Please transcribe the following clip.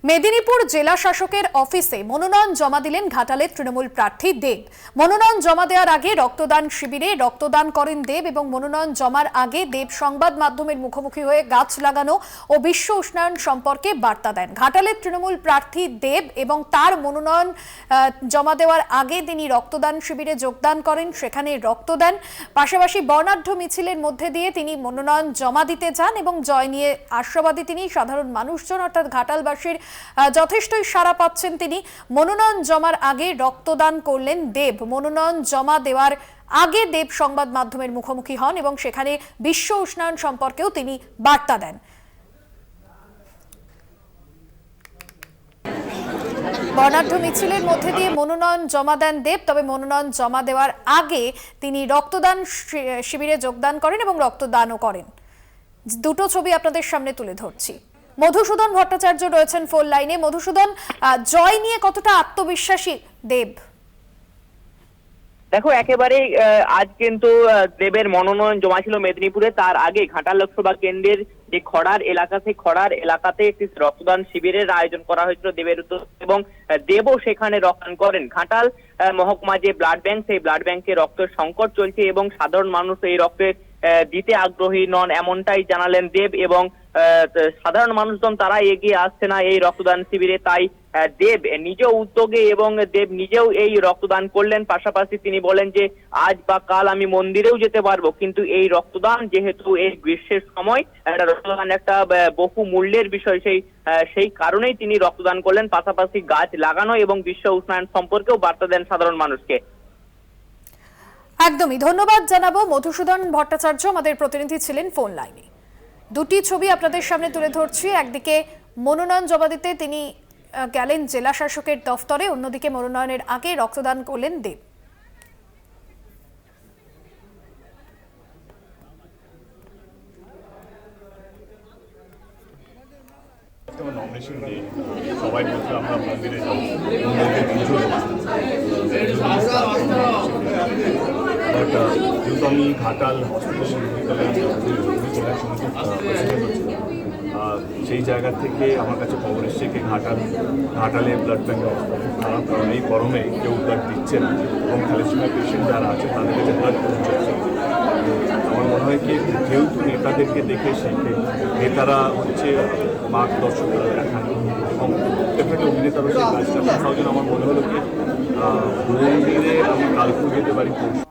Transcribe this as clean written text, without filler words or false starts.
মেদিনীপুর জেলা শাসকের অফিসে মনোনয়ন জমা দিলেন ঘাটালের তৃণমূল প্রার্থী দেব। মনোনয়ন জমা দেওয়ার আগে রক্তদান শিবিরে রক্তদান করেন দেব এবং মনোনয়ন জমার আগে দেব সংবাদ মাধ্যমের মুখোমুখি হয়ে গাছ লাগানো ও বিশ্ব উষ্ণায়ন সম্পর্কে বার্তা দেন। ঘাটালের তৃণমূল প্রার্থী দেব এবং তার মনোনয়ন জমা দেওয়ার আগে তিনি রক্তদান শিবিরে যোগদান করেন, সেখানে রক্ত দেন। পাশাপাশি বর্ণাঢ্য মিছিলের মধ্যে দিয়ে তিনি মনোনয়ন জমা দিতে যান এবং জয় নিয়ে আশাবাদী তিনি। সাধারণ মানুষজন অর্থাৎ ঘাটালবাসীর যথেষ্টই সাড়া পাচ্ছেন তিনি। মনোনয়ন জমার আগে রক্তদান করলেন দেব। মনোনয়ন জমা দেওয়ার আগে দেব সংবাদ মাধ্যমের মুখোমুখি হন এবং সেখানে বিশ্ব উষ্ণায়ন সম্পর্কেও তিনি বার্তা দেন। বর্ণাঢ্য মিছিলের মধ্যে দিয়ে মনোনয়ন জমা দেন দেব। তবে মনোনয়ন জমা দেওয়ার আগে তিনি রক্তদান শিবিরে যোগদান করেন এবং রক্তদানও করেন। দুটো ছবি আপনাদের সামনে তুলে ধরছি। মধুসূদন ভট্টাচার্য রয়েছেন ফোন লাইনে। মধুসূদন, জয় নিয়ে কতটা আত্মবিশ্বাসী দেব? দেখো, একেবারেই আজ কিন্তু দেবের মনোনয়ন জমা ছিল মেদিনীপুরে। তার আগে ঘাটাল লোকসভা কেন্দ্রের যে খড়ার এলাকা, সেই খড়ার এলাকাতে একটি রক্তদান শিবিরের আয়োজন করা হয়েছিল দেবের উদ্যোগে এবং দেবও সেখানে রক্তদান করেন। ঘাটাল মহকুমা যে ব্লাড ব্যাংক, সেই ব্লাড ব্যাংকে রক্তের সংকট চলছে এবং সাধারণ মানুষ এই রক্তের দিতে আগ্রহী নন, এমনটাই জানালেন দেব। এবং সাধারণ মানুষজন তারা এগিয়ে আসছে না এই রক্তদান শিবিরে, তাই দেব নিজ উদ্যোগে এবং দেব নিজেও এই রক্তদান করলেন। পাশাপাশি তিনি বলেন যে আজ বা কাল আমি মন্দিরেও যেতে পারবো, কিন্তু এই রক্তদান যেহেতু এই গ্রীষ্মের সময় রক্তদান একটা বহু মূল্যের বিষয়, সেই কারণেই তিনি রক্তদান করলেন। পাশাপাশি গাছ লাগানো এবং বিশ্ব উষ্ণায়ন সম্পর্কেও বার্তা দেন সাধারণ মানুষকে। একদমই ধন্যবাদ জানাবো। মধুসূদন ভট্টাচার্য আমাদের প্রতিনিধি ছিলেন ফোন লাইনে। দুটি ছবি আপনাদের সামনে তুলে ধরছি। একদিকে মনোনয়ন জমা দিতে তিনি গেলেন জেলা শাসকের দফতরে, অন্যদিকে মনোনয়নের আগে রক্তদান করলেন দেব। নমিনেশন ডে সবাই বলছে আমরা মন্দিরে যাবো, বাট যেহেতু আমি ঘাটাল সেই জায়গা থেকে আমার কাছে খবর এসছে কি ঘাটালে ব্লাড ব্যাঙ্কের অবস্থা খুব খারাপ, কারণ এই গরমে কেউ ব্লাড দিচ্ছে না এবং থ্যালাসেমিয়া পেশেন্ট যারা আছে তাদের কাছে ব্লাড পৌঁছাচ্ছে। আমার মনে হয় কি যেহেতু নেতাদেরকে দেখে শিখে, নেতারা হচ্ছে মার্গদর্শকরা দেখান এবং ডেফিনেটলি অভিনেতারও সেই কাজটা কোথাও যেন আমার মনে হলো কি মন্দিরে আমি কালকেও যেতে পারি, পরশু